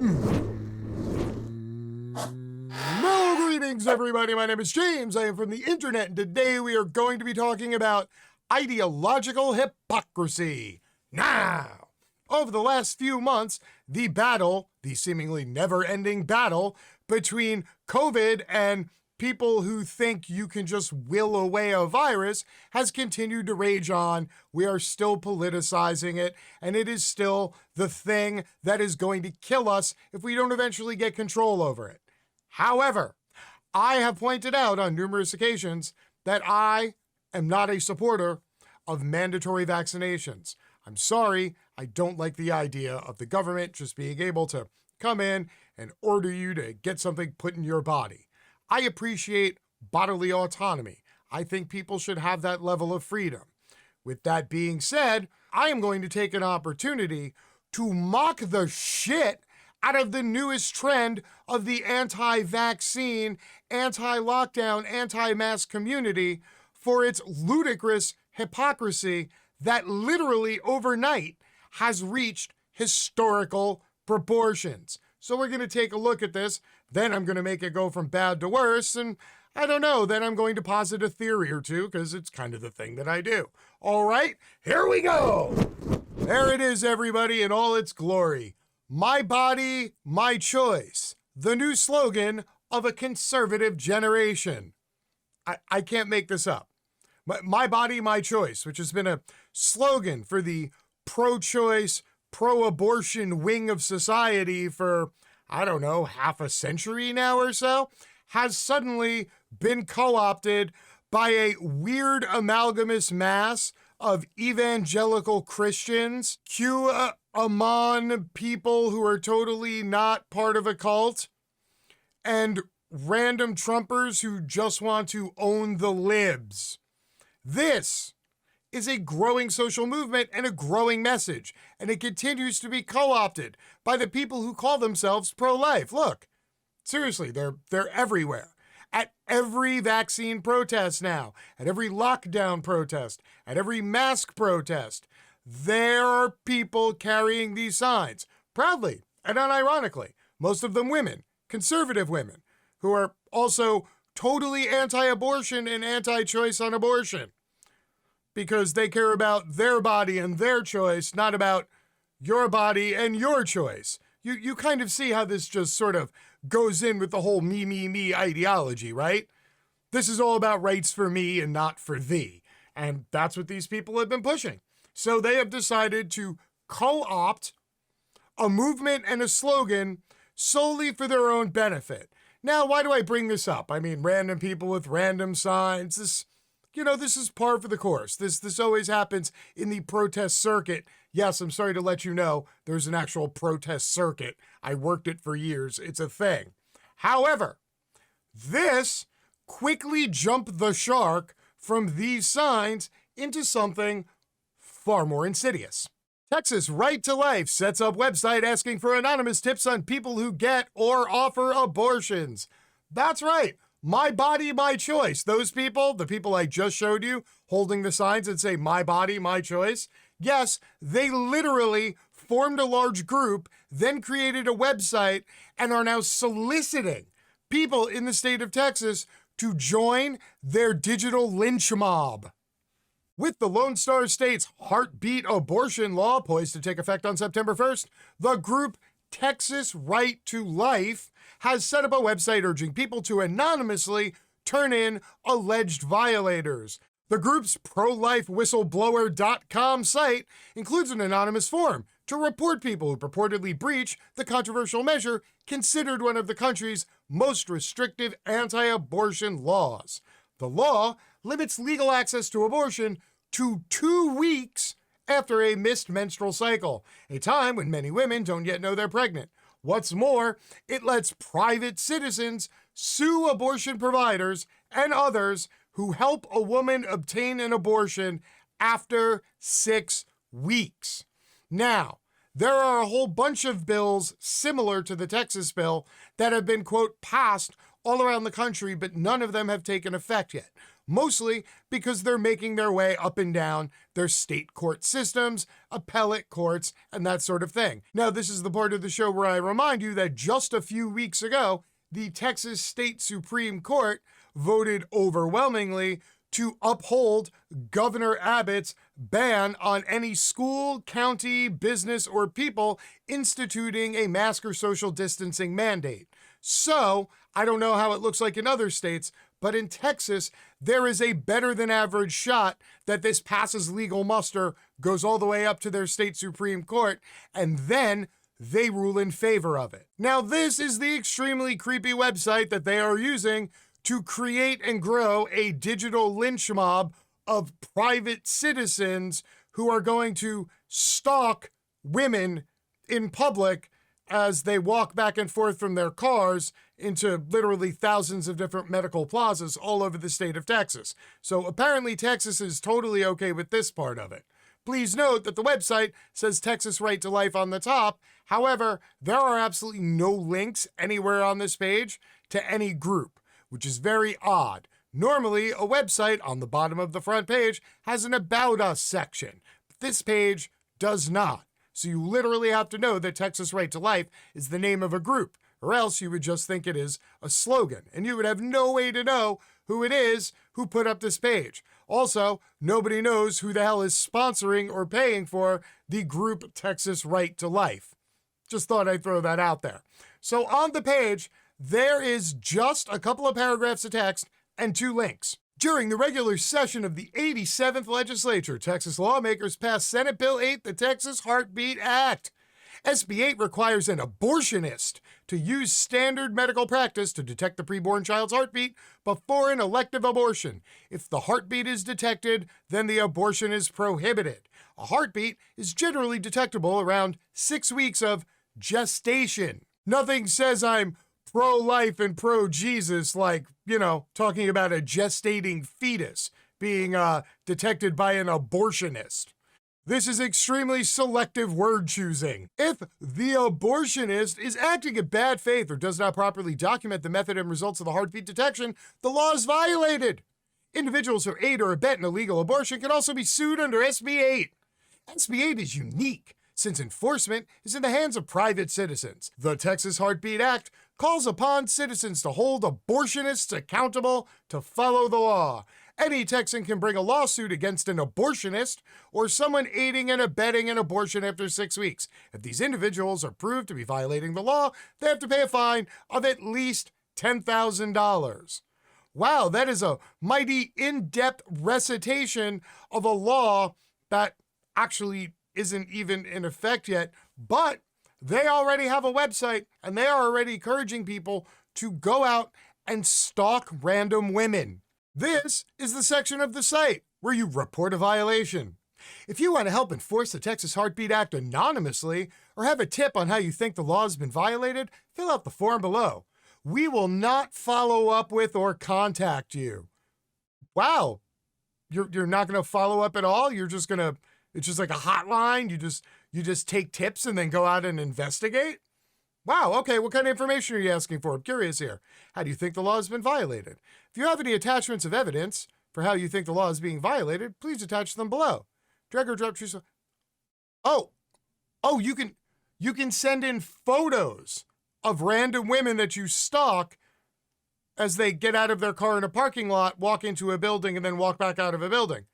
Hello, greetings, everybody. My name is James. I am from the internet, and today we are going to be talking about ideological hypocrisy. Now, over the last few months, the seemingly never-ending battle between COVID and people who think you can just will away a virus has continued to rage on. We are still politicizing it, and it is still the thing that is going to kill us if we don't eventually get control over it. However, I have pointed out on numerous occasions that I am not a supporter of mandatory vaccinations. I'm sorry, I don't like the idea of the government just being able to come in and order you to get something put in your body. I appreciate bodily autonomy. I think people should have that level of freedom. With that being said, I am going to take an opportunity to mock the shit out of the newest trend of the anti-vaccine, anti-lockdown, anti-mask community for its ludicrous hypocrisy that literally overnight has reached historical proportions. So we're going to take a look at this, then I'm going to make it go from bad to worse, and I don't know, then I'm going to posit a theory or two, because it's kind of the thing that I do. All right, here we go! There it is, everybody, in all its glory. My body, my choice. The new slogan of a conservative generation. I can't make this up. My body, my choice, which has been a slogan for the pro-choice, pro-abortion wing of society for, I don't know, half a century now or so, has suddenly been co-opted by a weird amalgamous mass of evangelical Christians, QAnon people who are totally not part of a cult, and random Trumpers who just want to own the libs. This is a growing social movement and a growing message, and it continues to be co-opted by the people who call themselves pro-life. Look, seriously, they're everywhere. At every vaccine protest now, at every lockdown protest, at every mask protest, there are people carrying these signs, proudly and unironically, most of them women, conservative women, who are also totally anti-abortion and anti-choice on abortion, because they care about their body and their choice, not about your body and your choice. You kind of see how this just sort of goes in with the whole me, me, me ideology, right? This is all about rights for me and not for thee. And that's what these people have been pushing. So they have decided to co-opt a movement and a slogan solely for their own benefit. Now, why do I bring this up? I mean, random people with random signs, this is par for the course. This always happens in the protest circuit. Yes, I'm sorry to let you know, there's an actual protest circuit. I worked it for years. It's a thing. However, this quickly jumped the shark from these signs into something far more insidious. Texas Right to Life sets up website asking for anonymous tips on people who get or offer abortions. That's right. My body, my choice. Those people, the people I just showed you, holding the signs that say my body, my choice. Yes, they literally formed a large group, then created a website, and are now soliciting people in the state of Texas to join their digital lynch mob. With the Lone Star State's heartbeat abortion law poised to take effect on September 1st, the group Texas Right to Life has set up a website urging people to anonymously turn in alleged violators. The group's prolifewhistleblower.com site includes an anonymous form to report people who purportedly breach the controversial measure considered one of the country's most restrictive anti-abortion laws. The law limits legal access to abortion to 2 weeks after a missed menstrual cycle, a time when many women don't yet know they're pregnant. What's more, it lets private citizens sue abortion providers and others who help a woman obtain an abortion after 6 weeks. Now, there are a whole bunch of bills similar to the Texas bill that have been, quote, passed all around the country, but none of them have taken effect yet. mostly because they're making their way up and down their state court systems, appellate courts, and that sort of thing. Now, this is the part of the show where I remind you that just a few weeks ago, the Texas State Supreme Court voted overwhelmingly to uphold Governor Abbott's ban on any school, county, business, or people instituting a mask or social distancing mandate. So, I don't know how it looks like in other states, but in Texas, there is a better than average shot that this passes legal muster, goes all the way up to their state Supreme Court, and then they rule in favor of it. Now, this is the extremely creepy website that they are using to create and grow a digital lynch mob of private citizens who are going to stalk women in public as they walk back and forth from their cars into literally thousands of different medical plazas all over the state of Texas. So apparently Texas is totally okay with this part of it. Please note that the website says Texas Right to Life on the top. However, there are absolutely no links anywhere on this page to any group, which is very odd. Normally, a website on the bottom of the front page has an About Us section, but this page does not. So you literally have to know that Texas Right to Life is the name of a group, or else you would just think it is a slogan, and you would have no way to know who it is who put up this page. Also, nobody knows who the hell is sponsoring or paying for the group Texas Right to Life. Just thought I'd throw that out there. So on the page, there is just a couple of paragraphs of text and 2 links. During the regular session of the 87th legislature, Texas lawmakers passed Senate Bill 8, the Texas Heartbeat Act. SB 8 requires an abortionist to use standard medical practice to detect the preborn child's heartbeat before an elective abortion. If the heartbeat is detected, then the abortion is prohibited. A heartbeat is generally detectable around 6 weeks of gestation. Nothing says I'm pro-life and pro-Jesus like, talking about a gestating fetus being detected by an abortionist. This is extremely selective word choosing. If the abortionist is acting in bad faith or does not properly document the method and results of the heartbeat detection, the law is violated. Individuals who aid or abet an illegal abortion can also be sued under SB 8. SB 8 is unique since enforcement is in the hands of private citizens. The Texas Heartbeat Act calls upon citizens to hold abortionists accountable to follow the law. Any Texan can bring a lawsuit against an abortionist or someone aiding and abetting an abortion after 6 weeks. If these individuals are proved to be violating the law, they have to pay a fine of at least $10,000. Wow, that is a mighty in-depth recitation of a law that actually isn't even in effect yet, but they already have a website and they are already encouraging people to go out and stalk random women. This is the section of the site where you report a violation. If you want to help enforce the Texas Heartbeat Act anonymously or have a tip on how you think the law has been violated, fill out the form below. We will not follow up with or contact you. Wow, you're not going to follow up at all? It's just like a hotline? You just take tips and then go out and investigate? Wow, okay, what kind of information are you asking for? I'm curious here. How do you think the law has been violated? If you have any attachments of evidence for how you think the law is being violated, please attach them below. Drag or drop choose. Oh, you can send in photos of random women that you stalk as they get out of their car in a parking lot, walk into a building, and then walk back out of a building.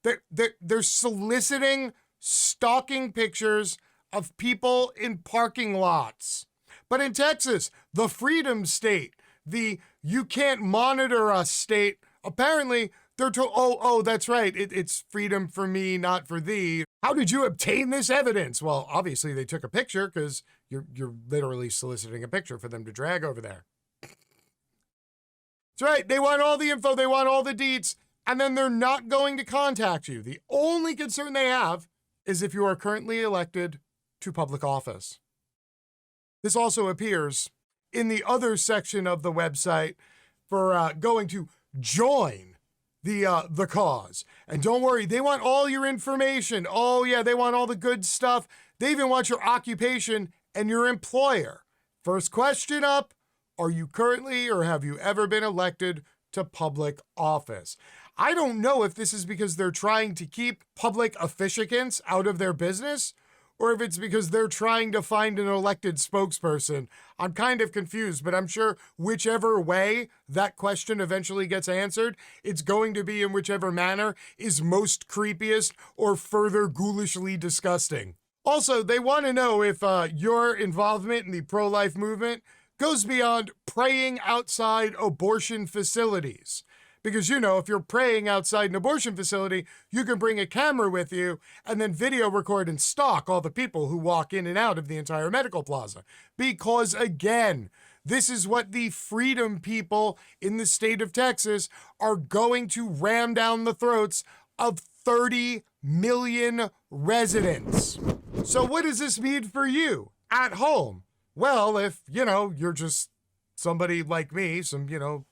They're soliciting, stalking pictures of people in parking lots. But in Texas, the freedom state, the you can't monitor us state, apparently they're told, that's right, it's freedom for me, not for thee. How did you obtain this evidence? Well, obviously they took a picture because you're literally soliciting a picture for them to drag over there. That's right, they want all the info, they want all the deets, and then they're not going to contact you. The only concern they have is if you are currently elected to public office. This also appears in the other section of the website for going to join the cause. And don't worry, they want all your information. Oh yeah, they want all the good stuff. They even want your occupation and your employer. First question up, are you currently or have you ever been elected to public office? I don't know if this is because they're trying to keep public officiants out of their business, or if it's because they're trying to find an elected spokesperson. I'm kind of confused, but I'm sure whichever way that question eventually gets answered, it's going to be in whichever manner is most creepiest or further ghoulishly disgusting. Also, they want to know if your involvement in the pro-life movement goes beyond praying outside abortion facilities. Because, you know, if you're praying outside an abortion facility, you can bring a camera with you and then video record and stalk all the people who walk in and out of the entire medical plaza. Because, again, this is what the freedom people in the state of Texas are going to ram down the throats of 30 million residents. So what does this mean for you at home? Well, if, you know, you're just somebody like me, some, you know,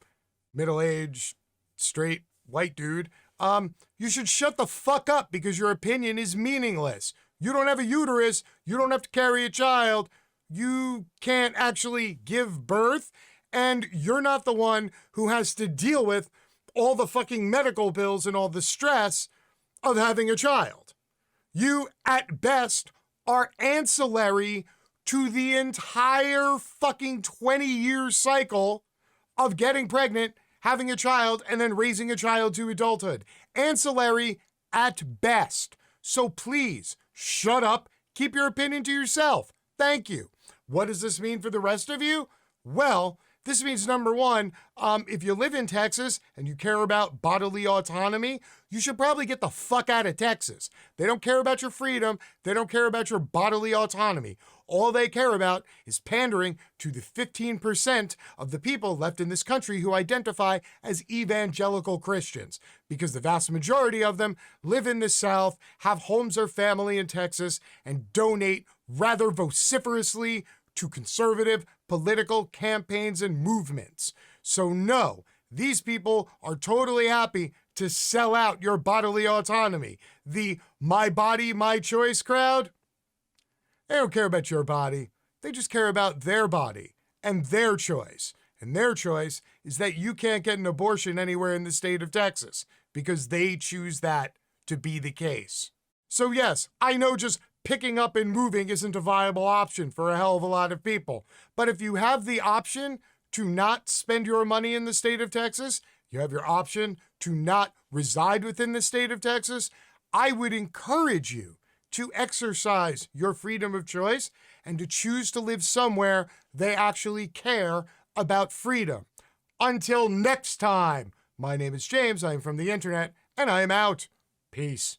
middle-aged, straight white dude, you should shut the fuck up because your opinion is meaningless. You don't have a uterus. You don't have to carry a child. You can't actually give birth. And you're not the one who has to deal with all the fucking medical bills and all the stress of having a child. You, at best, are ancillary to the entire fucking 20-year cycle of getting pregnant, having a child, and then raising a child to adulthood. Ancillary at best. So please, shut up, keep your opinion to yourself. Thank you. What does this mean for the rest of you? Well, this means, number one, if you live in Texas and you care about bodily autonomy, you should probably get the fuck out of Texas. They don't care about your freedom. They don't care about your bodily autonomy. All they care about is pandering to the 15% of the people left in this country who identify as evangelical Christians, because the vast majority of them live in the South, have homes or family in Texas, and donate rather vociferously to conservative political campaigns and movements. So no, these people are totally happy to sell out your bodily autonomy. The my body, my choice crowd, they don't care about your body. They just care about their body and their choice. And their choice is that you can't get an abortion anywhere in the state of Texas because they choose that to be the case. So yes, I know just picking up and moving isn't a viable option for a hell of a lot of people. But if you have the option to not spend your money in the state of Texas, you have your option to not reside within the state of Texas, I would encourage you to exercise your freedom of choice and to choose to live somewhere they actually care about freedom. Until next time, my name is James, I am from the internet, and I am out. Peace.